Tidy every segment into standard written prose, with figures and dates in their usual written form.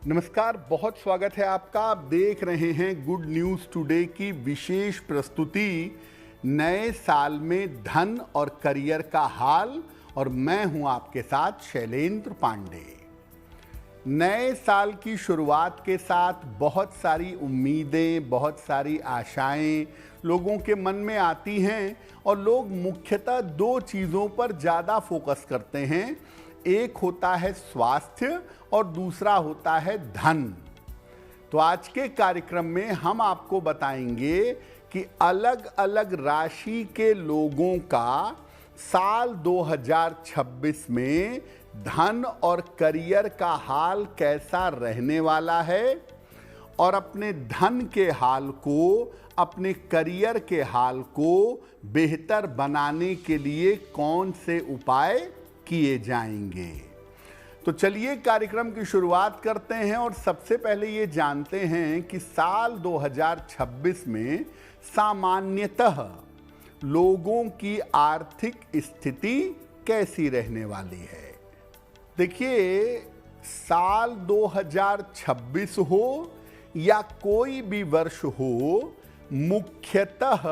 नमस्कार, बहुत स्वागत है आपका। आप देख रहे हैं गुड न्यूज़ टुडे की विशेष प्रस्तुति नए साल में धन और करियर का हाल, और मैं हूं आपके साथ शैलेंद्र पांडे। नए साल की शुरुआत के साथ बहुत सारी उम्मीदें, बहुत सारी आशाएं लोगों के मन में आती हैं और लोग मुख्यतः दो चीज़ों पर ज़्यादा फोकस करते हैं। एक होता है स्वास्थ्य और दूसरा होता है धन। तो आज के कार्यक्रम में हम आपको बताएंगे कि अलग अलग राशि के लोगों का साल 2026 में धन और करियर का हाल कैसा रहने वाला है, और अपने धन के हाल को, अपने करियर के हाल को बेहतर बनाने के लिए कौन से उपाय किए जाएंगे। तो चलिए कार्यक्रम की शुरुआत करते हैं और सबसे पहले ये जानते हैं कि साल 2026 में सामान्यतः लोगों की आर्थिक स्थिति कैसी रहने वाली है। देखिए, साल 2026 हो या कोई भी वर्ष हो, मुख्यतः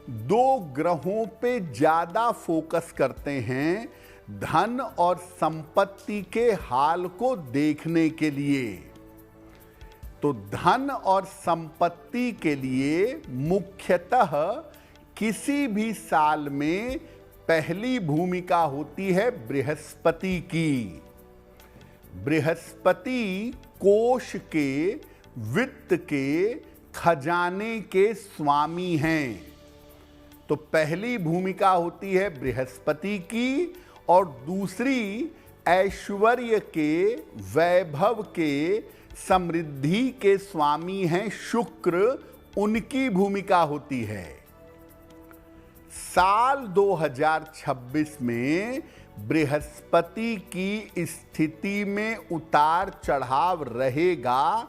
दो ग्रहों पे ज़्यादा फोकस करते हैं धन और संपत्ति के हाल को देखने के लिए। तो धन और संपत्ति के लिए मुख्यतः किसी भी साल में पहली भूमिका होती है बृहस्पति की। बृहस्पति कोष के, वित्त के, खजाने के स्वामी हैं। तो पहली भूमिका होती है बृहस्पति की, और दूसरी ऐश्वर्य के, वैभव के, समृद्धि के स्वामी हैं शुक्र, उनकी भूमिका होती है। साल 2026 में बृहस्पति की स्थिति में उतार चढ़ाव रहेगा।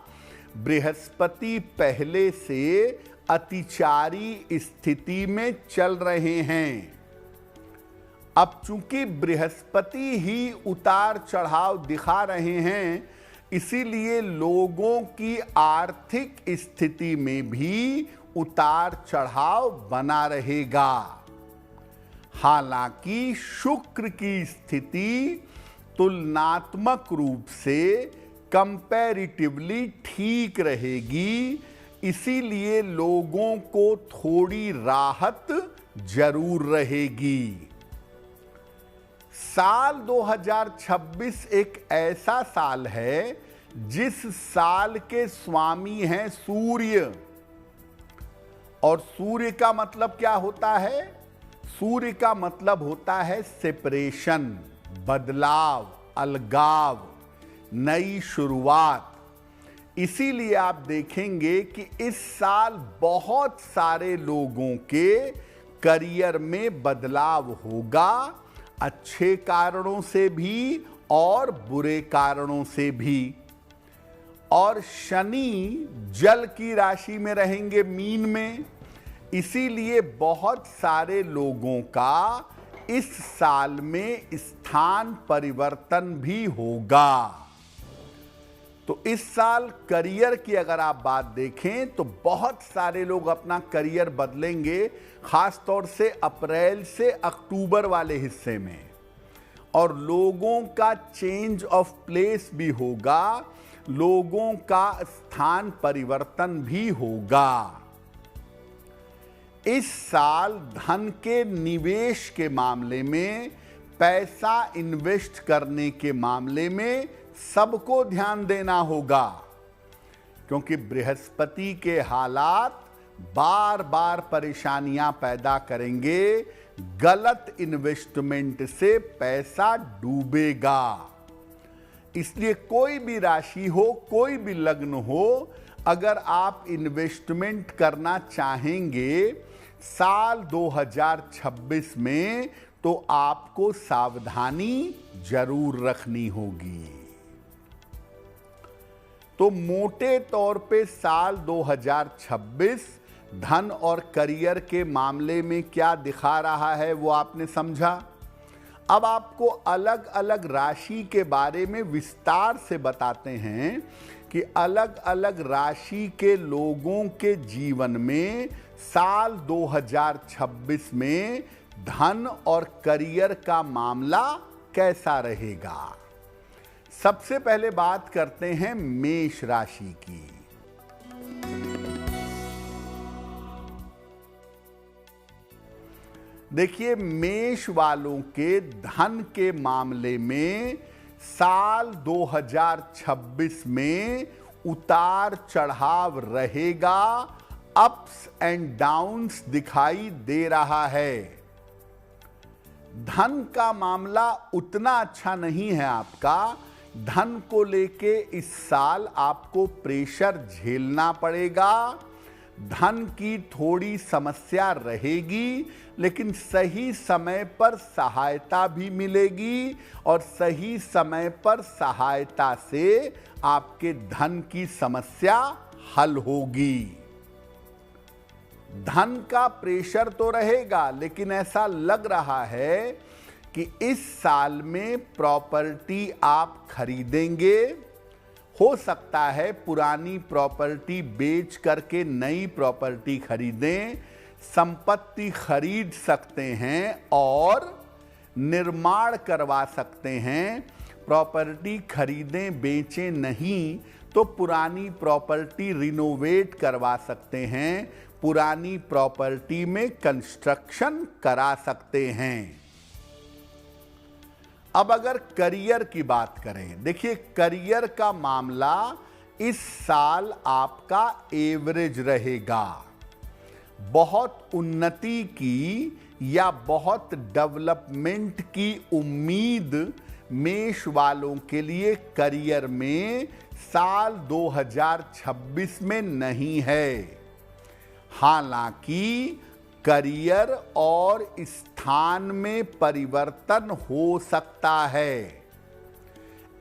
बृहस्पति पहले से अतिचारी स्थिति में चल रहे हैं। अब चूंकि बृहस्पति ही उतार चढ़ाव दिखा रहे हैं, इसीलिए लोगों की आर्थिक स्थिति में भी उतार चढ़ाव बना रहेगा। हालांकि शुक्र की स्थिति तुलनात्मक रूप से कंपैरेटिवली ठीक रहेगी, इसीलिए लोगों को थोड़ी राहत जरूर रहेगी। साल 2026 एक ऐसा साल है जिस साल के स्वामी हैं सूर्य। और सूर्य का मतलब क्या होता है? सूर्य का मतलब होता है सेपरेशन, बदलाव, अलगाव, नई शुरुआत। इसीलिए आप देखेंगे कि इस साल बहुत सारे लोगों के करियर में बदलाव होगा, अच्छे कारणों से भी और बुरे कारणों से भी। और शनि जल की राशि में रहेंगे, मीन में, इसीलिए बहुत सारे लोगों का इस साल में स्थान परिवर्तन भी होगा। तो इस साल करियर की अगर आप बात देखें तो बहुत सारे लोग अपना करियर बदलेंगे, खास तौर से अप्रैल से अक्टूबर वाले हिस्से में। और लोगों का चेंज ऑफ प्लेस भी होगा, लोगों का स्थान परिवर्तन भी होगा। इस साल धन के निवेश के मामले में, पैसा इन्वेस्ट करने के मामले में सबको ध्यान देना होगा, क्योंकि बृहस्पति के हालात बार बार परेशानियां पैदा करेंगे। गलत इन्वेस्टमेंट से पैसा डूबेगा। इसलिए कोई भी राशि हो, कोई भी लग्न हो, अगर आप इन्वेस्टमेंट करना चाहेंगे साल 2026 में, तो आपको सावधानी जरूर रखनी होगी। तो मोटे तौर पे साल 2026 धन और करियर के मामले में क्या दिखा रहा है वो आपने समझा। अब आपको अलग अलग राशि के बारे में विस्तार से बताते हैं कि अलग अलग राशि के लोगों के जीवन में साल 2026 में धन और करियर का मामला कैसा रहेगा। सबसे पहले बात करते हैं मेष राशि की। देखिए, मेष वालों के धन के मामले में साल 2026 में उतार चढ़ाव रहेगा, अप्स एंड डाउन्स दिखाई दे रहा है। धन का मामला उतना अच्छा नहीं है आपका। धन को लेके इस साल आपको प्रेशर झेलना पड़ेगा। धन की थोड़ी समस्या रहेगी, लेकिन सही समय पर सहायता भी मिलेगी और सही समय पर सहायता से आपके धन की समस्या हल होगी। धन का प्रेशर तो रहेगा, लेकिन ऐसा लग रहा है कि इस साल में प्रॉपर्टी आप खरीदेंगे। हो सकता है पुरानी प्रॉपर्टी बेच करके नई प्रॉपर्टी खरीदें, संपत्ति खरीद सकते हैं और निर्माण करवा सकते हैं। प्रॉपर्टी खरीदें बेचें नहीं तो पुरानी प्रॉपर्टी रिनोवेट करवा सकते हैं, पुरानी प्रॉपर्टी में कंस्ट्रक्शन करा सकते हैं। अब अगर करियर की बात करें, देखिए करियर का मामला इस साल आपका एवरेज रहेगा। बहुत उन्नति की या बहुत डेवलपमेंट की उम्मीद मेष वालों के लिए करियर में साल 2026 में नहीं है। हालांकि करियर और स्थान में परिवर्तन हो सकता है।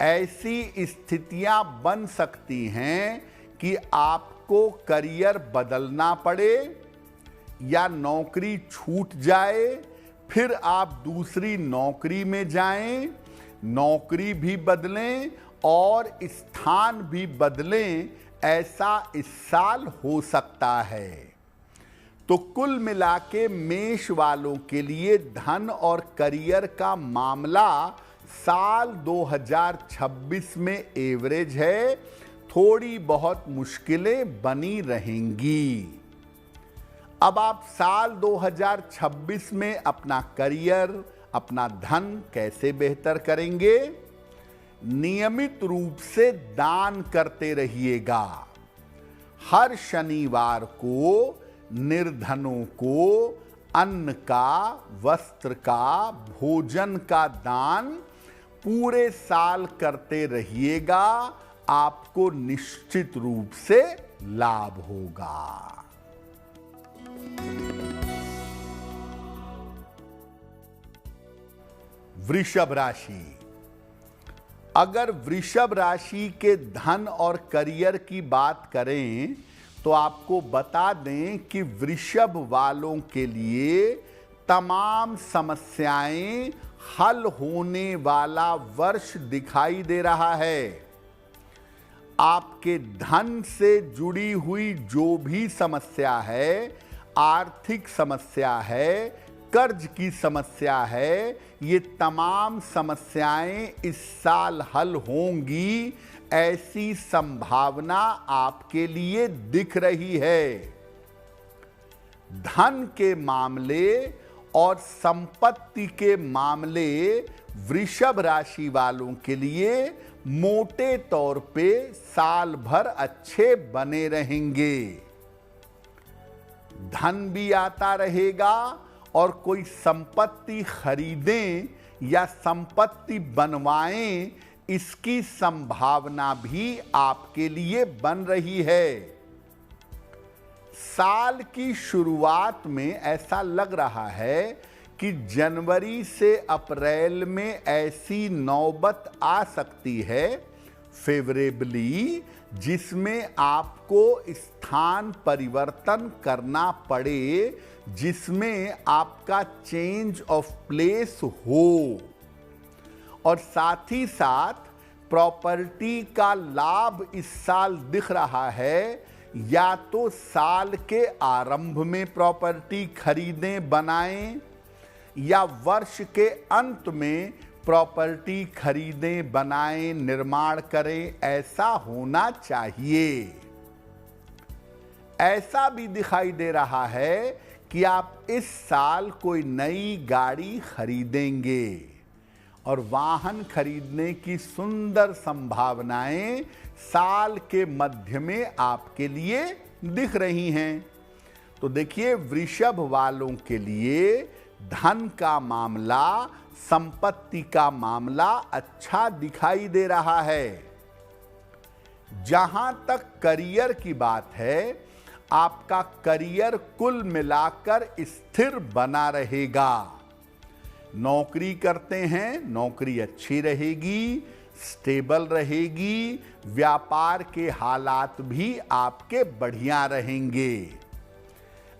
ऐसी स्थितियां बन सकती हैं कि आपको करियर बदलना पड़े या नौकरी छूट जाए, फिर आप दूसरी नौकरी में जाएं, नौकरी भी बदलें और स्थान भी बदलें। ऐसा इस साल हो सकता है। तो कुल मिलाके मेष वालों के लिए धन और करियर का मामला साल 2026 में एवरेज है। थोड़ी बहुत मुश्किलें बनी रहेंगी। अब आप साल 2026 में अपना करियर, अपना धन कैसे बेहतर करेंगे? नियमित रूप से दान करते रहिएगा। हर शनिवार को निर्धनों को अन्न का, वस्त्र का, भोजन का दान पूरे साल करते रहिएगा। आपको निश्चित रूप से लाभ होगा। वृषभ राशि। अगर वृषभ राशि के धन और करियर की बात करें तो आपको बता दें कि वृषभ वालों के लिए तमाम समस्याएं हल होने वाला वर्ष दिखाई दे रहा है। आपके धन से जुड़ी हुई जो भी समस्या है, आर्थिक समस्या है, कर्ज की समस्या है, ये तमाम समस्याएं इस साल हल होंगी। ऐसी संभावना आपके लिए दिख रही है। धन के मामले और संपत्ति के मामले वृषभ राशि वालों के लिए मोटे तौर पे साल भर अच्छे बने रहेंगे। धन भी आता रहेगा और कोई संपत्ति खरीदें या संपत्ति बनवाएं, इसकी संभावना भी आपके लिए बन रही है। साल की शुरुआत में ऐसा लग रहा है कि जनवरी से अप्रैल में ऐसी नौबत आ सकती है फेवरेबली, जिसमें आपको स्थान परिवर्तन करना पड़े, जिसमें आपका चेंज ऑफ प्लेस हो। और साथ ही साथ प्रॉपर्टी का लाभ इस साल दिख रहा है, या तो साल के आरंभ में प्रॉपर्टी खरीदें बनाएं, या वर्ष के अंत में प्रॉपर्टी खरीदें बनाएं निर्माण करें, ऐसा होना चाहिए। ऐसा भी दिखाई दे रहा है कि आप इस साल कोई नई गाड़ी खरीदेंगे और वाहन खरीदने की सुंदर संभावनाएं साल के मध्य में आपके लिए दिख रही हैं। तो देखिए, वृषभ वालों के लिए धन का मामला, संपत्ति का मामला अच्छा दिखाई दे रहा है। जहां तक करियर की बात है, आपका करियर कुल मिलाकर स्थिर बना रहेगा। नौकरी करते हैं, नौकरी अच्छी रहेगी, स्टेबल रहेगी, व्यापार के हालात भी आपके बढ़िया रहेंगे।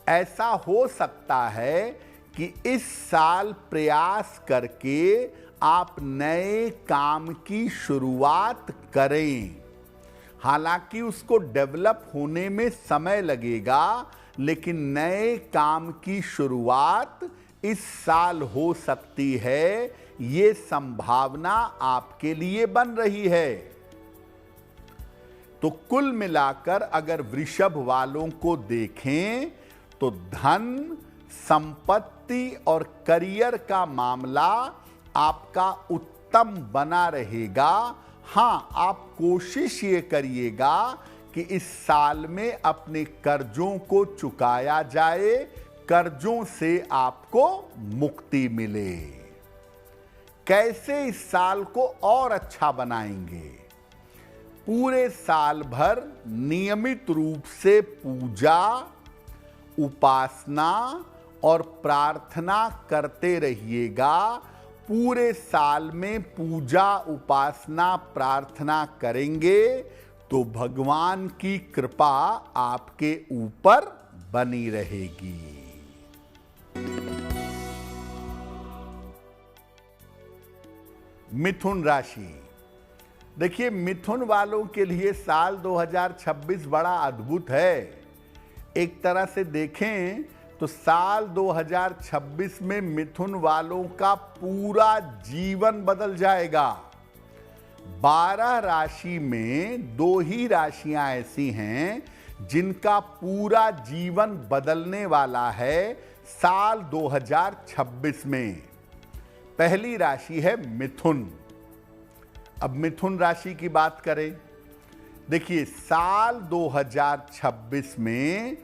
ऐसा हो सकता है कि इस साल प्रयास करके आप नए काम की शुरुआत करें। हालांकि उसको डेवलप होने में समय लगेगा, लेकिन नए काम की शुरुआत इस साल हो सकती है, ये संभावना आपके लिए बन रही है। तो कुल मिलाकर अगर वृषभ वालों को देखें तो धन, संपत्ति और करियर का मामला आपका उत्तम बना रहेगा। हां, आप कोशिश ये करिएगा कि इस साल में अपने कर्जों को चुकाया जाए, कर्जों से आपको मुक्ति मिले। कैसे इस साल को और अच्छा बनाएंगे? पूरे साल भर नियमित रूप से पूजा, उपासना और प्रार्थना करते रहिएगा। पूरे साल में पूजा, उपासना, प्रार्थना करेंगे तो भगवान की कृपा आपके ऊपर बनी रहेगी। मिथुन राशि, देखिए, मिथुन वालों के लिए साल 2026 बड़ा अद्भुत है। एक तरह से देखें तो साल 2026 में मिथुन वालों का पूरा जीवन बदल जाएगा। 12 राशि में 2 ही राशियां ऐसी हैं जिनका पूरा जीवन बदलने वाला है साल 2026 में। पहली राशि है मिथुन। अब मिथुन राशि की बात करें, देखिए, साल 2026 में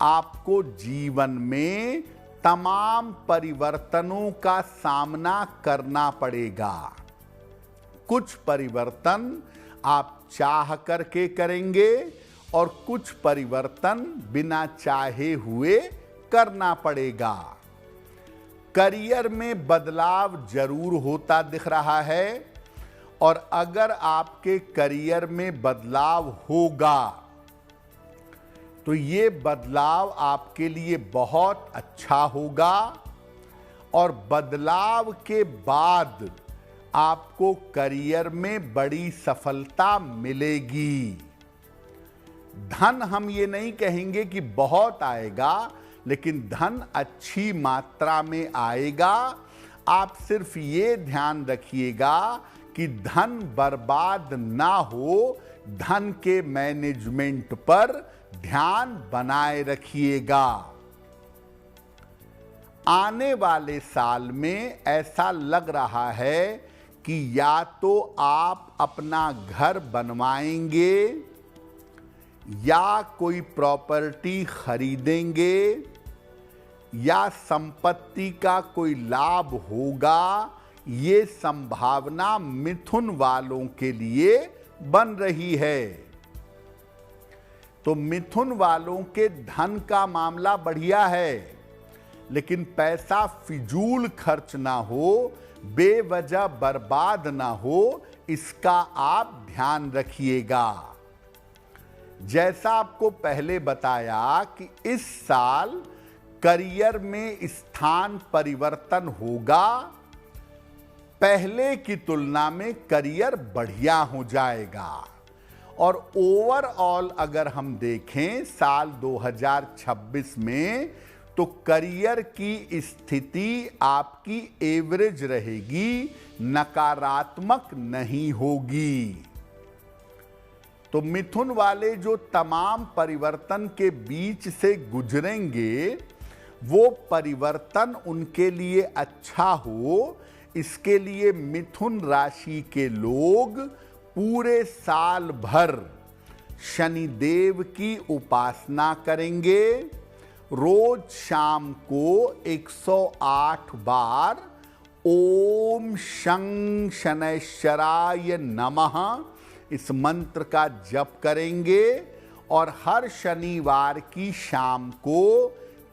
आपको जीवन में तमाम परिवर्तनों का सामना करना पड़ेगा। कुछ परिवर्तन आप चाह करके करेंगे और कुछ परिवर्तन बिना चाहे हुए करना पड़ेगा। करियर में बदलाव जरूर होता दिख रहा है, और अगर आपके करियर में बदलाव होगा तो ये बदलाव आपके लिए बहुत अच्छा होगा, और बदलाव के बाद आपको करियर में बड़ी सफलता मिलेगी। धन हम ये नहीं कहेंगे कि बहुत आएगा, लेकिन धन अच्छी मात्रा में आएगा। आप सिर्फ ये ध्यान रखिएगा कि धन बर्बाद ना हो, धन के मैनेजमेंट पर ध्यान बनाए रखिएगा। आने वाले साल में ऐसा लग रहा है कि या तो आप अपना घर बनवाएंगे, या कोई प्रॉपर्टी खरीदेंगे, या संपत्ति का कोई लाभ होगा। ये संभावना मिथुन वालों के लिए बन रही है। तो मिथुन वालों के धन का मामला बढ़िया है, लेकिन पैसा फिजूल खर्च ना हो, बेवजह बर्बाद ना हो, इसका आप ध्यान रखिएगा। जैसा आपको पहले बताया कि इस साल करियर में स्थान परिवर्तन होगा, पहले की तुलना में करियर बढ़िया हो जाएगा। और ओवरऑल अगर हम देखें साल 2026 में, तो करियर की स्थिति आपकी एवरेज रहेगी, नकारात्मक नहीं होगी। तो मिथुन वाले जो तमाम परिवर्तन के बीच से गुजरेंगे, वो परिवर्तन उनके लिए अच्छा हो, इसके लिए मिथुन राशि के लोग पूरे साल भर शनिदेव की उपासना करेंगे। रोज शाम को 108 बार ओम शं शनैश्चराय नमः इस मंत्र का जप करेंगे और हर शनिवार की शाम को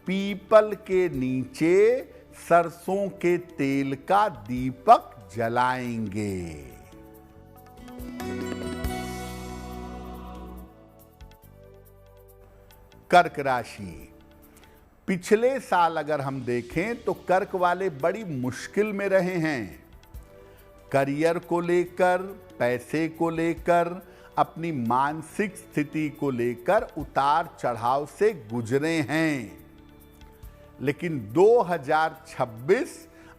पीपल के नीचे सरसों के तेल का दीपक जलाएंगे। कर्क राशि, पिछले साल अगर हम देखें तो कर्क वाले बड़ी मुश्किल में रहे हैं। करियर को लेकर, पैसे को लेकर, अपनी मानसिक स्थिति को लेकर उतार चढ़ाव से गुजरे हैं। लेकिन 2026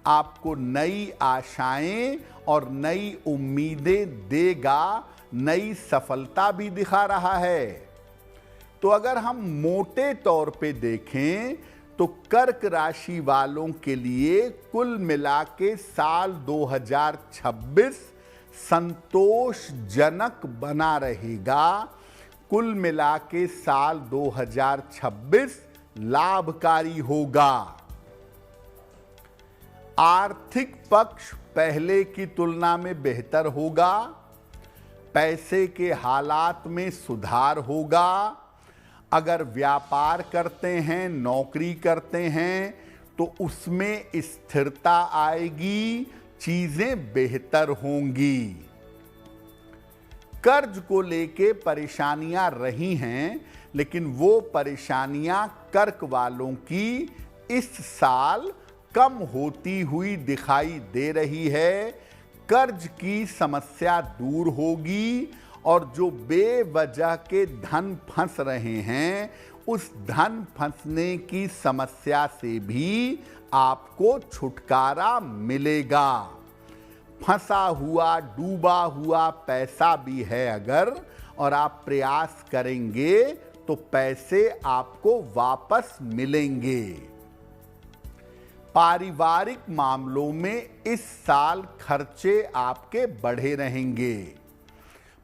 आपको नई आशाएं और नई उम्मीदें देगा, नई सफलता भी दिखा रहा है। तो अगर हम मोटे तौर पे देखें तो कर्क राशि वालों के लिए कुल मिला के साल 2026 संतोषजनक बना रहेगा। कुल मिला के साल 2026 लाभकारी होगा। आर्थिक पक्ष पहले की तुलना में बेहतर होगा। पैसे के हालात में सुधार होगा। अगर व्यापार करते हैं, नौकरी करते हैं, तो उसमें स्थिरता आएगी, चीजें बेहतर होंगी। कर्ज को लेके परेशानियां रही हैं, लेकिन वो परेशानियां कर्क वालों की इस साल कम होती हुई दिखाई दे रही है। कर्ज की समस्या दूर होगी और जो बेवजह के धन फंस रहे हैं, उस धन फंसने की समस्या से भी आपको छुटकारा मिलेगा। फंसा हुआ, डूबा हुआ पैसा भी है अगर, और आप प्रयास करेंगे तो पैसे आपको वापस मिलेंगे। पारिवारिक मामलों में इस साल खर्चे आपके बढ़े रहेंगे।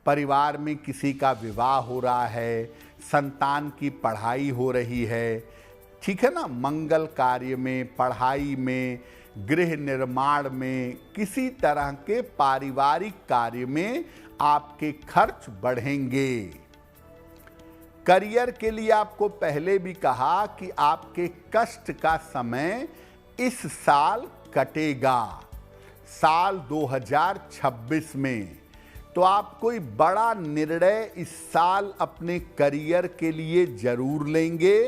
परिवार में किसी का विवाह हो रहा है, संतान की पढ़ाई हो रही है, ठीक है ना, मंगल कार्य में, पढ़ाई में, गृह निर्माण में, किसी तरह के पारिवारिक कार्य में आपके खर्च बढ़ेंगे। करियर के लिए आपको पहले भी कहा कि आपके कष्ट का समय इस साल कटेगा, साल 2026 में। तो आप कोई बड़ा निर्णय इस साल अपने करियर के लिए जरूर लेंगे,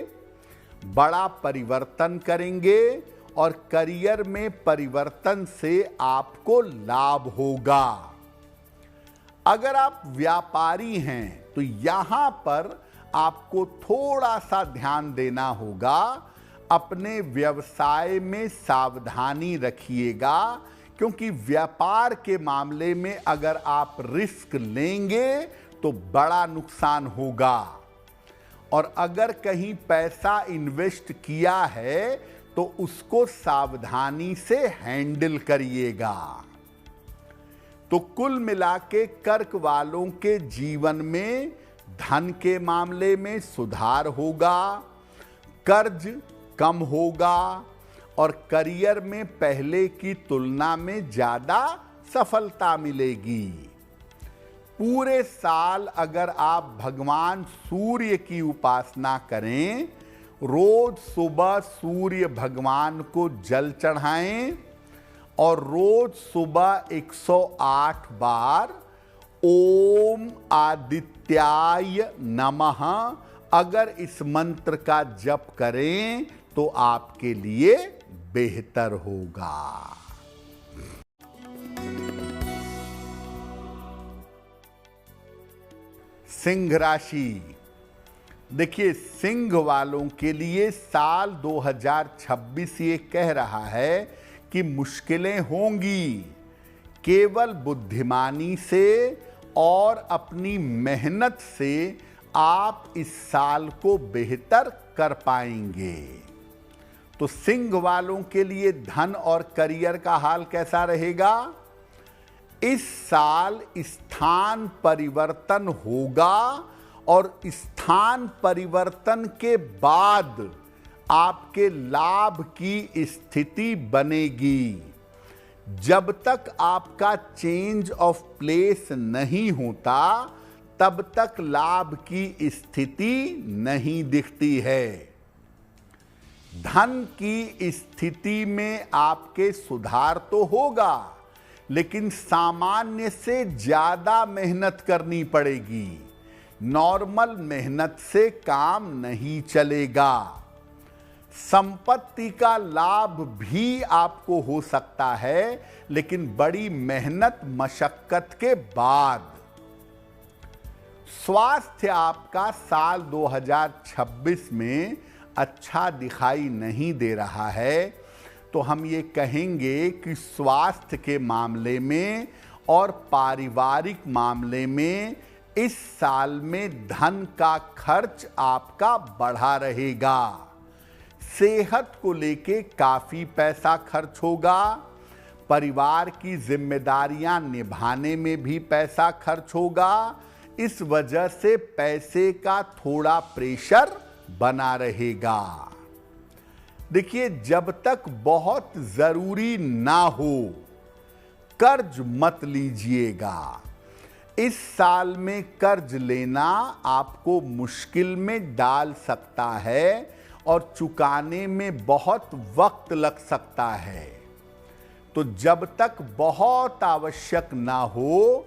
बड़ा परिवर्तन करेंगे और करियर में परिवर्तन से आपको लाभ होगा। अगर आप व्यापारी हैं तो यहां पर आपको थोड़ा सा ध्यान देना होगा। अपने व्यवसाय में सावधानी रखिएगा, क्योंकि व्यापार के मामले में अगर आप रिस्क लेंगे तो बड़ा नुकसान होगा। और अगर कहीं पैसा इन्वेस्ट किया है तो उसको सावधानी से हैंडल करिएगा। तो कुल मिला के कर्क वालों के जीवन में धन के मामले में सुधार होगा, कर्ज कम होगा और करियर में पहले की तुलना में ज्यादा सफलता मिलेगी। पूरे साल अगर आप भगवान सूर्य की उपासना करें, रोज सुबह सूर्य भगवान को जल चढ़ाएं और रोज सुबह 108 बार ओम आदित्याय नमः अगर इस मंत्र का जप करें तो आपके लिए बेहतर होगा। सिंह राशि। देखिए, सिंह वालों के लिए साल 2026 ये कह रहा है कि मुश्किलें होंगी। केवल बुद्धिमानी से और अपनी मेहनत से आप इस साल को बेहतर कर पाएंगे। तो सिंह वालों के लिए धन और करियर का हाल कैसा रहेगा? इस साल स्थान परिवर्तन होगा और स्थान परिवर्तन के बाद आपके लाभ की स्थिति बनेगी। जब तक आपका चेंज ऑफ प्लेस नहीं होता तब तक लाभ की स्थिति नहीं दिखती है। धन की स्थिति में आपके सुधार तो होगा, लेकिन सामान्य से ज्यादा मेहनत करनी पड़ेगी। नॉर्मल मेहनत से काम नहीं चलेगा। संपत्ति का लाभ भी आपको हो सकता है, लेकिन बड़ी मेहनत मशक्कत के बाद। स्वास्थ्य आपका साल 2026 में अच्छा दिखाई नहीं दे रहा है, तो हम ये कहेंगे कि स्वास्थ्य के मामले में और पारिवारिक मामले में इस साल में धन का खर्च आपका बढ़ा रहेगा। सेहत को लेके काफी पैसा खर्च होगा। परिवार की जिम्मेदारियां निभाने में भी पैसा खर्च होगा। इस वजह से पैसे का थोड़ा प्रेशर बना रहेगा। देखिए, जब तक बहुत जरूरी ना हो कर्ज मत लीजिएगा। इस साल में कर्ज लेना आपको मुश्किल में डाल सकता है और चुकाने में बहुत वक्त लग सकता है। तो जब तक बहुत आवश्यक ना हो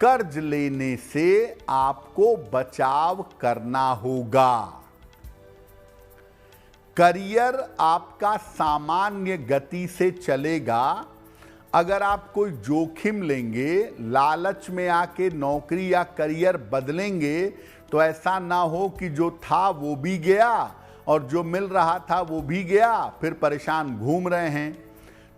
कर्ज लेने से आपको बचाव करना होगा। करियर आपका सामान्य गति से चलेगा। अगर आप कोई जोखिम लेंगे, लालच में आके नौकरी या करियर बदलेंगे, तो ऐसा ना हो कि जो था वो भी गया और जो मिल रहा था वो भी गया, फिर परेशान घूम रहे हैं।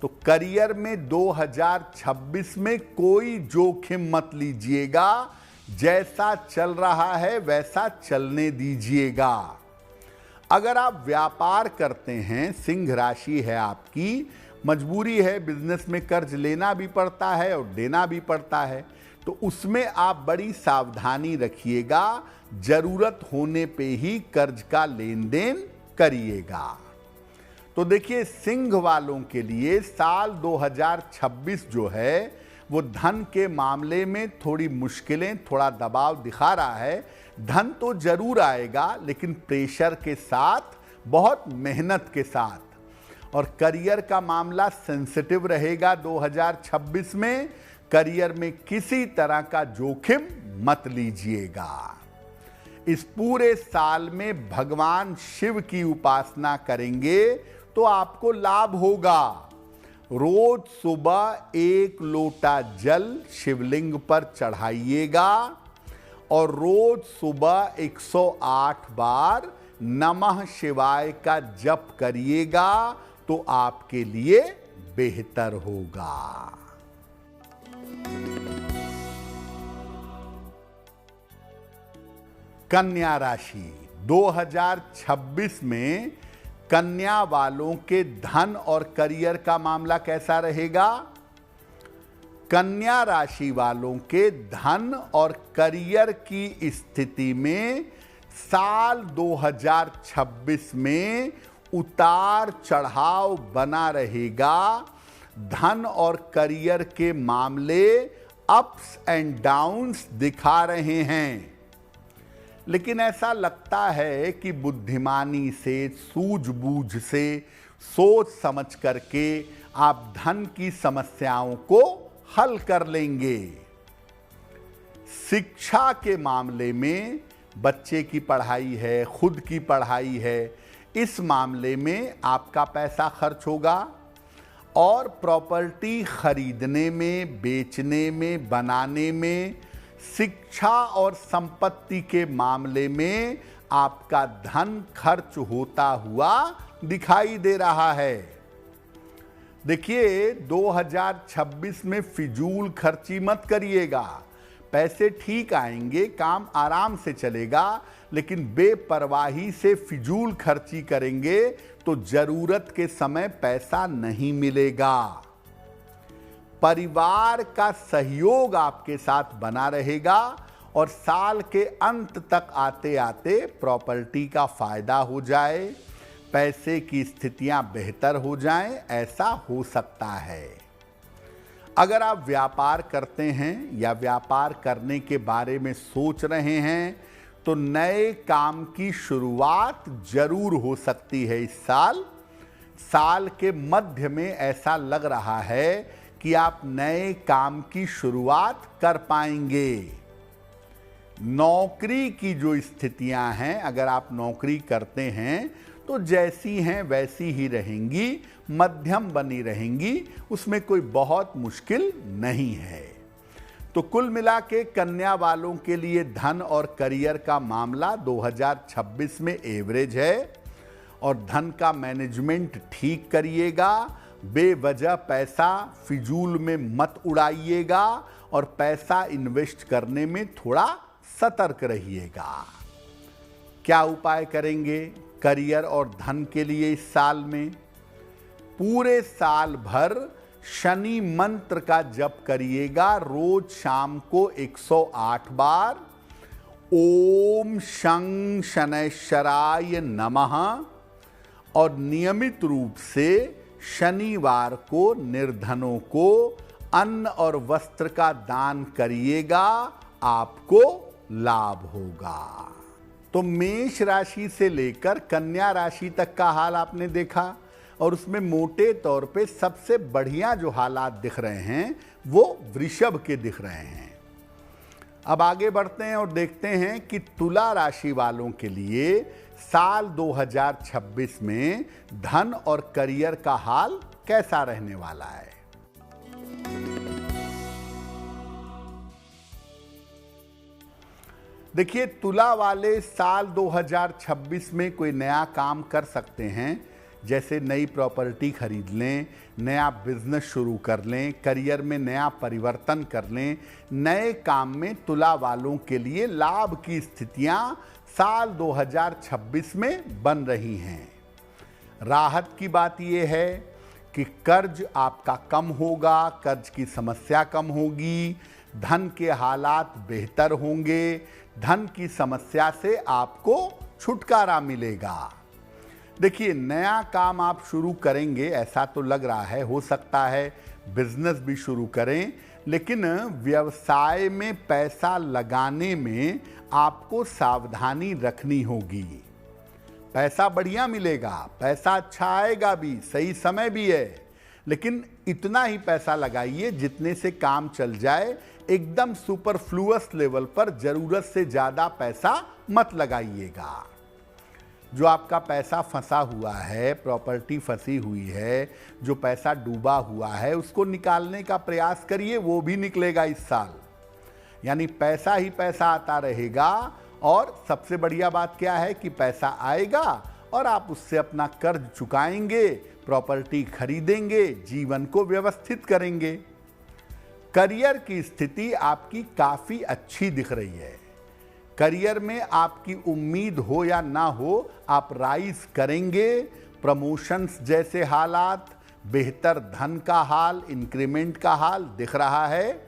तो करियर में 2026 में कोई जोखिम मत लीजिएगा। जैसा चल रहा है वैसा चलने दीजिएगा। अगर आप व्यापार करते हैं, सिंह राशि है आपकी, मजबूरी है, बिजनेस में कर्ज लेना भी पड़ता है और देना भी पड़ता है, तो उसमें आप बड़ी सावधानी रखिएगा। जरूरत होने पे ही कर्ज का लेन देन करिएगा। तो देखिए, सिंह वालों के लिए साल 2026 जो है वो धन के मामले में थोड़ी मुश्किलें, थोड़ा दबाव दिखा रहा है। धन तो जरूर आएगा, लेकिन प्रेशर के साथ, बहुत मेहनत के साथ। और करियर का मामला सेंसिटिव रहेगा 2026 में। करियर में किसी तरह का जोखिम मत लीजिएगा। इस पूरे साल में भगवान शिव की उपासना करेंगे तो आपको लाभ होगा। रोज सुबह 1 लोटा जल शिवलिंग पर चढ़ाइएगा और रोज सुबह 108 बार नमः शिवाय का जप करिएगा, तो आपके लिए बेहतर होगा। कन्या राशि 2026 में कन्या वालों के धन और करियर का मामला कैसा रहेगा? कन्या राशि वालों के धन और करियर की स्थिति में साल 2026 में उतार चढ़ाव बना रहेगा। धन और करियर के मामले अप्स एंड डाउन्स दिखा रहे हैं, लेकिन ऐसा लगता है कि बुद्धिमानी से, सूझबूझ से, सोच समझ करके आप धन की समस्याओं को हल कर लेंगे। शिक्षा के मामले में बच्चे की पढ़ाई है, खुद की पढ़ाई है, इस मामले में आपका पैसा खर्च होगा। और प्रॉपर्टी खरीदने में, बेचने में, बनाने में, शिक्षा और संपत्ति के मामले में आपका धन खर्च होता हुआ दिखाई दे रहा है। देखिए, 2026 में फिजूल खर्ची मत करिएगा। पैसे ठीक आएंगे, काम आराम से चलेगा, लेकिन बेपरवाही से फिजूल खर्ची करेंगे तो जरूरत के समय पैसा नहीं मिलेगा। परिवार का सहयोग आपके साथ बना रहेगा और साल के अंत तक आते आते प्रॉपर्टी का फायदा हो जाए, पैसे की स्थितियां बेहतर हो जाएं, ऐसा हो सकता है। अगर आप व्यापार करते हैं या व्यापार करने के बारे में सोच रहे हैं तो नए काम की शुरुआत जरूर हो सकती है इस साल। साल के मध्य में ऐसा लग रहा है कि आप नए काम की शुरुआत कर पाएंगे। नौकरी की जो स्थितियां हैं, अगर आप नौकरी करते हैं तो जैसी हैं वैसी ही रहेंगी, मध्यम बनी रहेंगी, उसमें कोई बहुत मुश्किल नहीं है। तो कुल मिला के कन्या वालों के लिए धन और करियर का मामला 2026 में एवरेज है और धन का मैनेजमेंट ठीक करिएगा। बेवजह पैसा फिजूल में मत उड़ाइएगा और पैसा इन्वेस्ट करने में थोड़ा सतर्क रहिएगा। क्या उपाय करेंगे करियर और धन के लिए इस साल में? पूरे साल भर शनि मंत्र का जप करिएगा। रोज शाम को 108 बार ओम शं शनैश्चराय नमः और नियमित रूप से शनिवार को निर्धनों को अन्न और वस्त्र का दान करिएगा, आपको लाभ होगा। तो मेष राशि से लेकर कन्या राशि तक का हाल आपने देखा और उसमें मोटे तौर पे सबसे बढ़िया जो हालात दिख रहे हैं वो वृषभ के दिख रहे हैं। अब आगे बढ़ते हैं और देखते हैं कि तुला राशि वालों के लिए साल 2026 में धन और करियर का हाल कैसा रहने वाला है। देखिए, तुला वाले साल 2026 में कोई नया काम कर सकते हैं, जैसे नई प्रॉपर्टी खरीद लें, नया बिजनेस शुरू कर लें, करियर में नया परिवर्तन कर लें। नए काम में तुला वालों के लिए लाभ की स्थितियां साल 2026 में बन रही हैं। राहत की बात यह है कि कर्ज आपका कम होगा, कर्ज की समस्या कम होगी, धन के हालात बेहतर होंगे, धन की समस्या से आपको छुटकारा मिलेगा। देखिए, नया काम आप शुरू करेंगे ऐसा तो लग रहा है, हो सकता है बिजनेस भी शुरू करें, लेकिन व्यवसाय में पैसा लगाने में आपको सावधानी रखनी होगी। पैसा बढ़िया मिलेगा, पैसा अच्छा आएगा भी, सही समय भी है, लेकिन इतना ही पैसा लगाइए जितने से काम चल जाए। एकदम सुपरफ्लुअस लेवल पर जरूरत से ज़्यादा पैसा मत लगाइएगा। जो आपका पैसा फंसा हुआ है, प्रॉपर्टी फंसी हुई है, जो पैसा डूबा हुआ है, उसको निकालने का प्रयास करिए, वो भी निकलेगा इस साल। यानी पैसा ही पैसा आता रहेगा। और सबसे बढ़िया बात क्या है कि पैसा आएगा और आप उससे अपना कर्ज चुकाएंगे, प्रॉपर्टी खरीदेंगे, जीवन को व्यवस्थित करेंगे। करियर की स्थिति आपकी काफ़ी अच्छी दिख रही है। करियर में आपकी उम्मीद हो या ना हो, आप राइज करेंगे। प्रमोशंस जैसे हालात, बेहतर धन का हाल, इंक्रीमेंट का हाल दिख रहा है।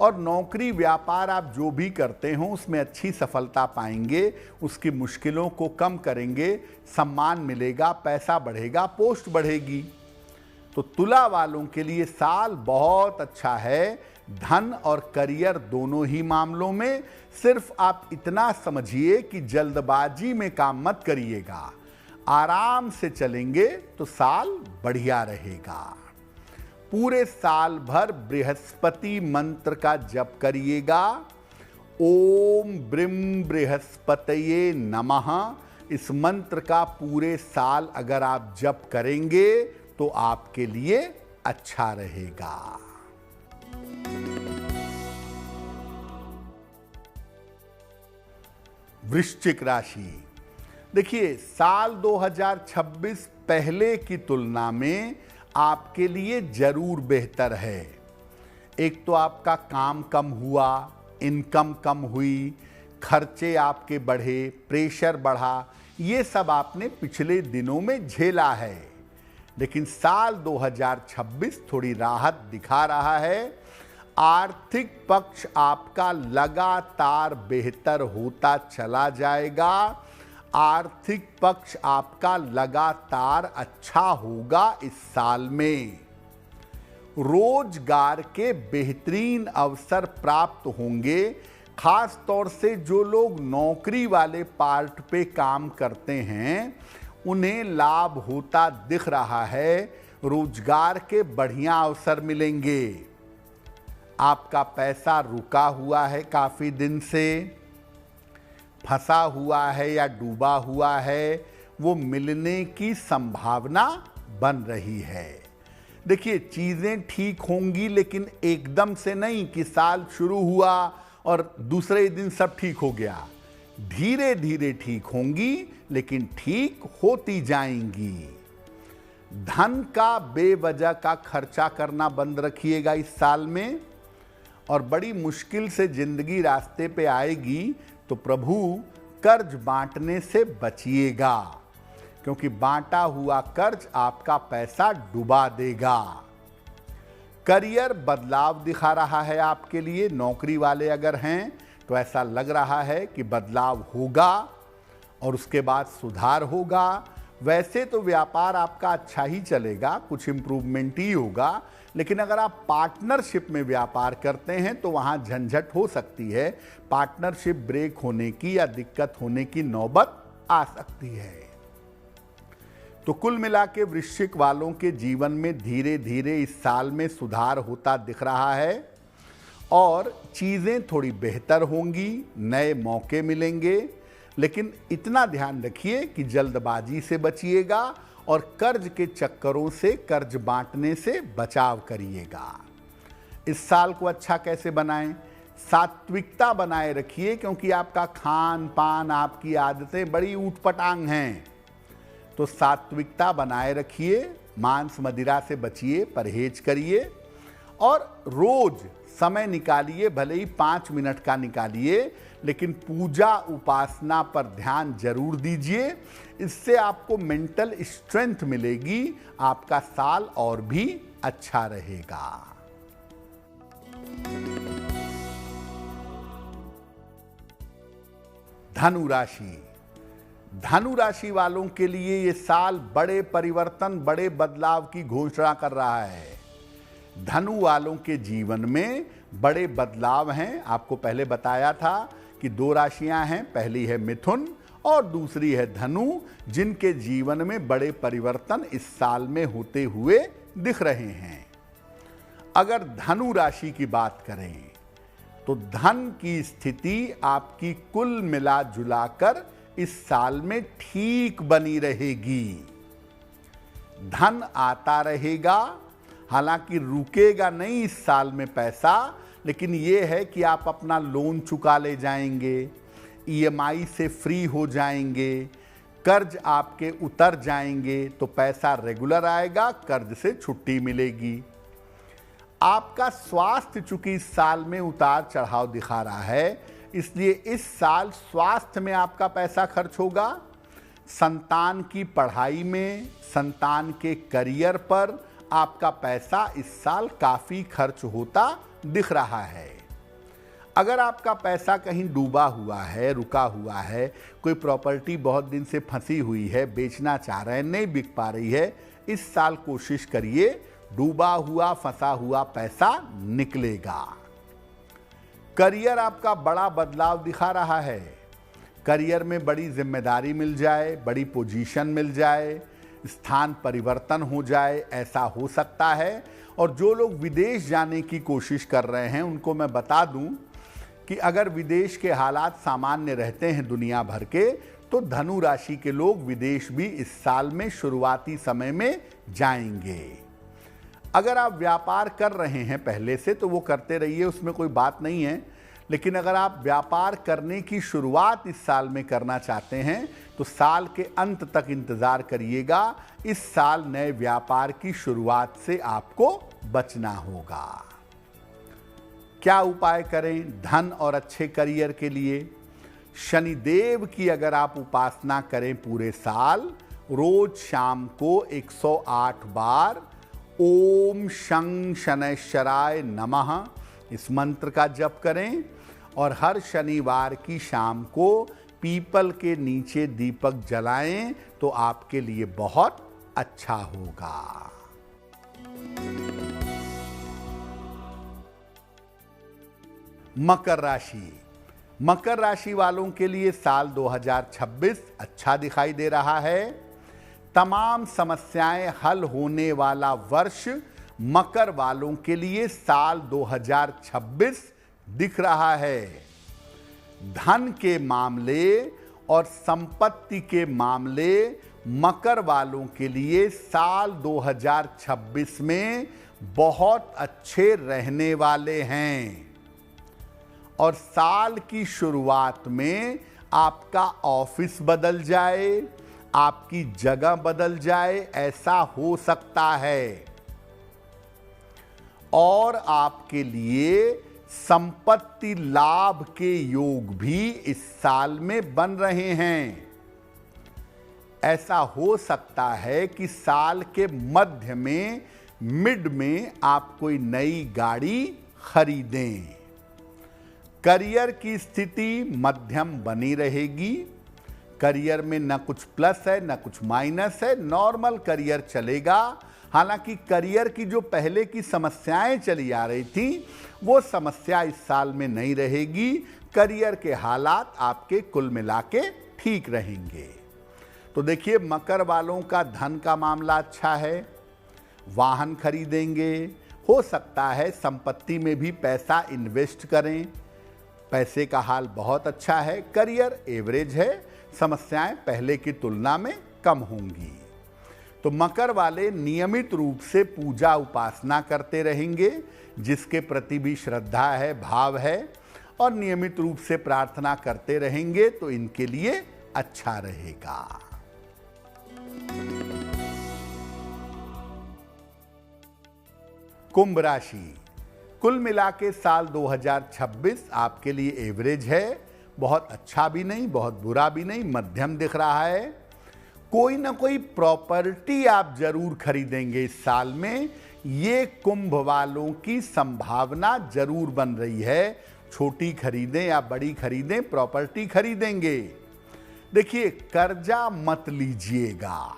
और नौकरी व्यापार आप जो भी करते हो उसमें अच्छी सफलता पाएंगे, उसकी मुश्किलों को कम करेंगे, सम्मान मिलेगा, पैसा बढ़ेगा, पोस्ट बढ़ेगी। तो तुला वालों के लिए साल बहुत अच्छा है, धन और करियर दोनों ही मामलों में। सिर्फ आप इतना समझिए कि जल्दबाजी में काम मत करिएगा, आराम से चलेंगे तो साल बढ़िया रहेगा। पूरे साल भर बृहस्पति मंत्र का जप करिएगा। ओम ब्रीम बृहस्पतये नमः। इस मंत्र का पूरे साल अगर आप जप करेंगे तो आपके लिए अच्छा रहेगा। वृश्चिक राशि। देखिए, साल 2026 पहले की तुलना में आपके लिए जरूर बेहतर है। एक तो आपका काम कम हुआ, इनकम कम हुई, खर्चे आपके बढ़े, प्रेशर बढ़ा, ये सब आपने पिछले दिनों में झेला है। लेकिन साल 2026 थोड़ी राहत दिखा रहा है। आर्थिक पक्ष आपका लगातार बेहतर होता चला जाएगा। आर्थिक पक्ष आपका लगातार अच्छा होगा इस साल में। रोजगार के बेहतरीन अवसर प्राप्त होंगे। खास तौर से जो लोग नौकरी वाले पार्ट पे काम करते हैं उन्हें लाभ होता दिख रहा है। रोजगार के बढ़िया अवसर मिलेंगे। आपका पैसा रुका हुआ है, काफी दिन से फंसा हुआ है या डूबा हुआ है, वो मिलने की संभावना बन रही है। देखिए, चीजें ठीक होंगी, लेकिन एकदम से नहीं कि साल शुरू हुआ और दूसरे दिन सब ठीक हो गया। धीरे धीरे ठीक होंगी, लेकिन ठीक होती जाएंगी। धन का बेवजह का खर्चा करना बंद रखिएगा इस साल में। और बड़ी मुश्किल से जिंदगी रास्ते पे आएगी तो प्रभु कर्ज बांटने से बचिएगा, क्योंकि बांटा हुआ कर्ज आपका पैसा डुबा देगा। करियर बदलाव दिखा रहा है आपके लिए। नौकरी वाले अगर हैं तो ऐसा लग रहा है कि बदलाव होगा और उसके बाद सुधार होगा। वैसे तो व्यापार आपका अच्छा ही चलेगा, कुछ इम्प्रूवमेंट ही होगा, लेकिन अगर आप पार्टनरशिप में व्यापार करते हैं तो वहां झंझट हो सकती है। पार्टनरशिप ब्रेक होने की या दिक्कत होने की नौबत आ सकती है। तो कुल मिला के वृश्चिक वालों के जीवन में धीरे धीरे इस साल में सुधार होता दिख रहा है और चीजें थोड़ी बेहतर होंगी, नए मौके मिलेंगे। लेकिन इतना ध्यान रखिए कि जल्दबाजी से बचिएगा और कर्ज के चक्करों से, कर्ज बांटने से बचाव करिएगा। इस साल को अच्छा कैसे बनाएं? सात्विकता बनाए रखिए, क्योंकि आपका खान पान, आपकी आदतें बड़ी ऊटपटांग हैं। तो सात्विकता बनाए रखिए, मांस मदिरा से बचिए, परहेज करिए और रोज समय निकालिए, भले ही 5 मिनट का निकालिए, लेकिन पूजा उपासना पर ध्यान जरूर दीजिए। इससे आपको मेंटल स्ट्रेंथ मिलेगी, आपका साल और भी अच्छा रहेगा। धनु राशि। धनु राशि वालों के लिए ये साल बड़े परिवर्तन, बड़े बदलाव की घोषणा कर रहा है। धनु वालों के जीवन में बड़े बदलाव हैं। आपको पहले बताया था कि 2 राशियां हैं, पहली है मिथुन और दूसरी है धनु, जिनके जीवन में बड़े परिवर्तन इस साल में होते हुए दिख रहे हैं। अगर धनु राशि की बात करें तो धन की स्थिति आपकी कुल मिला जुलाकर इस साल में ठीक बनी रहेगी। धन आता रहेगा, हालांकि रुकेगा नहीं इस साल में पैसा, लेकिन यह है कि आप अपना लोन चुका ले जाएंगे, ईएमआई से फ्री हो जाएंगे, कर्ज आपके उतर जाएंगे, तो पैसा रेगुलर आएगा, कर्ज से छुट्टी मिलेगी। आपका स्वास्थ्य चूंकि इस साल में उतार चढ़ाव दिखा रहा है, इसलिए इस साल स्वास्थ्य में आपका पैसा खर्च होगा। संतान की पढ़ाई में, संतान के करियर पर आपका पैसा इस साल काफी खर्च होता दिख रहा है। अगर आपका पैसा कहीं डूबा हुआ है, रुका हुआ है, कोई प्रॉपर्टी बहुत दिन से फंसी हुई है, बेचना चाह रहे हैं, नहीं बिक पा रही है, इस साल कोशिश करिए, डूबा हुआ फंसा हुआ पैसा निकलेगा। करियर आपका बड़ा बदलाव दिखा रहा है। करियर में बड़ी जिम्मेदारी मिल जाए, बड़ी पोजीशन मिल जाए, स्थान परिवर्तन हो जाए, ऐसा हो सकता है। और जो लोग विदेश जाने की कोशिश कर रहे हैं उनको मैं बता दूं कि अगर विदेश के हालात सामान्य रहते हैं दुनिया भर के, तो धनु राशि के लोग विदेश भी इस साल में शुरुआती समय में जाएंगे। अगर आप व्यापार कर रहे हैं पहले से तो वो करते रहिए, उसमें कोई बात नहीं है, लेकिन अगर आप व्यापार करने की शुरुआत इस साल में करना चाहते हैं तो साल के अंत तक इंतजार करिएगा। इस साल नए व्यापार की शुरुआत से आपको बचना होगा। क्या उपाय करें धन और अच्छे करियर के लिए? शनिदेव की अगर आप उपासना करें पूरे साल, रोज शाम को 108 बार ओम शं शनैश्चराय नमः इस मंत्र का जप करें और हर शनिवार की शाम को पीपल के नीचे दीपक जलाएं तो आपके लिए बहुत अच्छा होगा। मकर राशि। मकर राशि वालों के लिए साल 2026 अच्छा दिखाई दे रहा है। तमाम समस्याएं हल होने वाला वर्ष मकर वालों के लिए साल 2026 दिख रहा है। धन के मामले और संपत्ति के मामले मकर वालों के लिए साल 2026 में बहुत अच्छे रहने वाले हैं और साल की शुरुआत में आपका ऑफिस बदल जाए, आपकी जगह बदल जाए, ऐसा हो सकता है। और आपके लिए संपत्ति लाभ के योग भी इस साल में बन रहे हैं। ऐसा हो सकता है कि साल के मध्य में, मिड में आप कोई नई गाड़ी खरीदें। करियर की स्थिति मध्यम बनी रहेगी। करियर में न कुछ प्लस है न कुछ माइनस है, नॉर्मल करियर चलेगा। हालांकि करियर की जो पहले की समस्याएं चली आ रही थी वो समस्या इस साल में नहीं रहेगी। करियर के हालात आपके कुल मिला के ठीक रहेंगे। तो देखिए, मकर वालों का धन का मामला अच्छा है, वाहन खरीदेंगे, हो सकता है संपत्ति में भी पैसा इन्वेस्ट करें, पैसे का हाल बहुत अच्छा है। करियर एवरेज है, समस्याएं पहले की तुलना में कम होंगी। तो मकर वाले नियमित रूप से पूजा उपासना करते रहेंगे, जिसके प्रति भी श्रद्धा है, भाव है, और नियमित रूप से प्रार्थना करते रहेंगे तो इनके लिए अच्छा रहेगा। कुंभ राशि। कुल मिला के साल 2026 आपके लिए एवरेज है, बहुत अच्छा भी नहीं बहुत बुरा भी नहीं, मध्यम दिख रहा है। कोई ना कोई प्रॉपर्टी आप जरूर खरीदेंगे इस साल में, ये कुंभ वालों की संभावना जरूर बन रही है। छोटी खरीदें या बड़ी खरीदें, प्रॉपर्टी खरीदेंगे। देखिए, कर्जा मत लीजिएगा,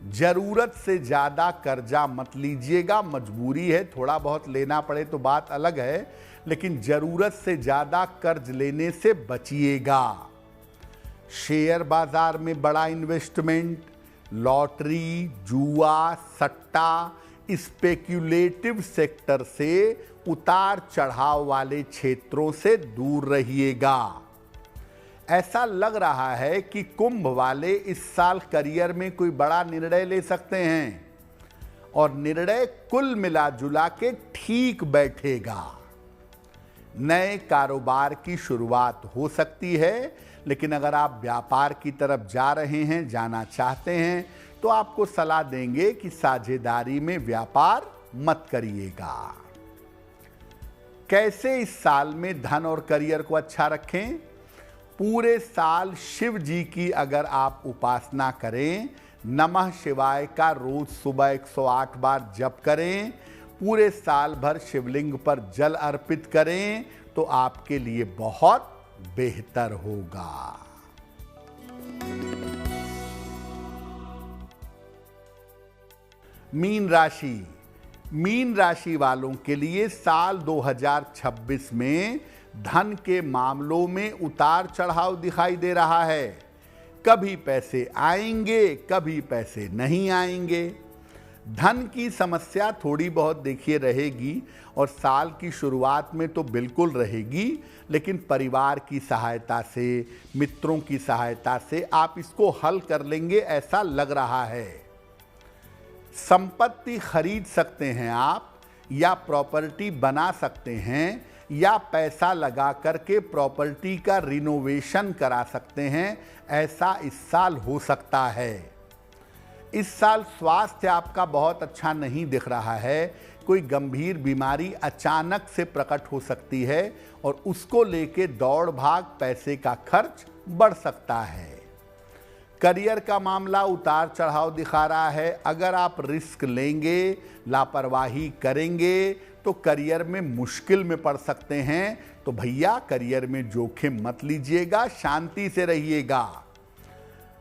जरूरत से ज्यादा कर्जा मत लीजिएगा। मजबूरी है, थोड़ा बहुत लेना पड़े तो बात अलग है, लेकिन जरूरत से ज्यादा कर्ज लेने से बचिएगा। शेयर बाजार में बड़ा इन्वेस्टमेंट, लॉटरी, जुआ, सट्टा, स्पेक्युलेटिव सेक्टर से उतार चढ़ाव वाले क्षेत्रों से दूर रहिएगा। ऐसा लग रहा है कि कुंभ वाले इस साल करियर में कोई बड़ा निर्णय ले सकते हैं और निर्णय कुल मिला जुला के ठीक बैठेगा। नए कारोबार की शुरुआत हो सकती है, लेकिन अगर आप व्यापार की तरफ जा रहे हैं, जाना चाहते हैं, तो आपको सलाह देंगे कि साझेदारी में व्यापार मत करिएगा। कैसे इस साल में धन और करियर को अच्छा रखें? पूरे साल शिव जी की अगर आप उपासना करें, नमः शिवाय का रोज सुबह 108 बार जप करें, पूरे साल भर शिवलिंग पर जल अर्पित करें, तो आपके लिए बहुत बेहतर होगा। मीन राशि। मीन राशि वालों के लिए साल 2026 में धन के मामलों में उतार चढ़ाव दिखाई दे रहा है। कभी पैसे आएंगे, कभी पैसे नहीं आएंगे। धन की समस्या थोड़ी बहुत देखिए रहेगी और साल की शुरुआत में तो बिल्कुल रहेगी, लेकिन परिवार की सहायता से, मित्रों की सहायता से आप इसको हल कर लेंगे, ऐसा लग रहा है। संपत्ति खरीद सकते हैं आप या प्रॉपर्टी बना सकते हैं, या पैसा लगा करके प्रॉपर्टी का रिनोवेशन करा सकते हैं, ऐसा इस साल हो सकता है। इस साल स्वास्थ्य आपका बहुत अच्छा नहीं दिख रहा है। कोई गंभीर बीमारी अचानक से प्रकट हो सकती है और उसको लेके दौड़ भाग, पैसे का खर्च बढ़ सकता है। करियर का मामला उतार चढ़ाव दिखा रहा है। अगर आप रिस्क लेंगे, लापरवाही करेंगे तो करियर में मुश्किल में पड़ सकते हैं। तो भैया करियर में जोखिम मत लीजिएगा, शांति से रहिएगा।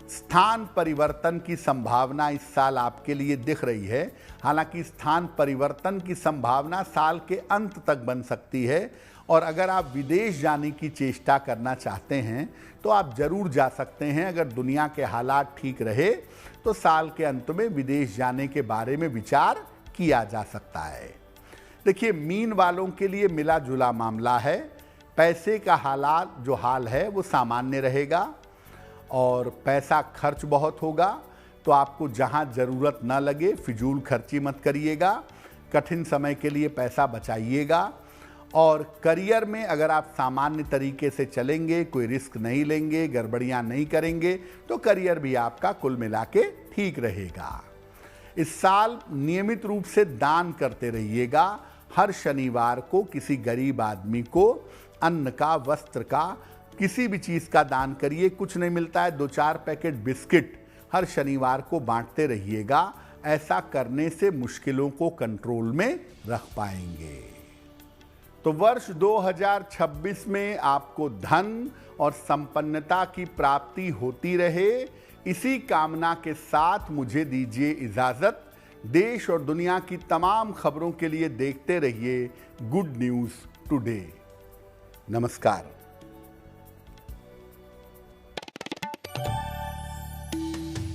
स्थान परिवर्तन की संभावना इस साल आपके लिए दिख रही है। हालांकि स्थान परिवर्तन की संभावना साल के अंत तक बन सकती है और अगर आप विदेश जाने की चेष्टा करना चाहते हैं तो आप जरूर जा सकते हैं। अगर दुनिया के हालात ठीक रहे तो साल के अंत में विदेश जाने के बारे में विचार किया जा सकता है। देखिए, मीन वालों के लिए मिला जुला मामला है। पैसे का हाल है वो सामान्य रहेगा और पैसा खर्च बहुत होगा, तो आपको जहां जरूरत ना लगे फिजूल खर्ची मत करिएगा। कठिन समय के लिए पैसा बचाइएगा और करियर में अगर आप सामान्य तरीके से चलेंगे, कोई रिस्क नहीं लेंगे, गड़बड़ियां नहीं करेंगे तो करियर भी आपका कुल मिला के ठीक रहेगा। इस साल नियमित रूप से दान करते रहिएगा। हर शनिवार को किसी गरीब आदमी को अन्न का, वस्त्र का, किसी भी चीज़ का दान करिए। कुछ नहीं मिलता है, 2-4 पैकेट बिस्किट हर शनिवार को बांटते रहिएगा। ऐसा करने से मुश्किलों को कंट्रोल में रख पाएंगे। तो वर्ष 2026 में आपको धन और संपन्नता की प्राप्ति होती रहे, इसी कामना के साथ मुझे दीजिए इजाजत। देश और दुनिया की तमाम खबरों के लिए देखते रहिए गुड न्यूज़ टुडे। नमस्कार।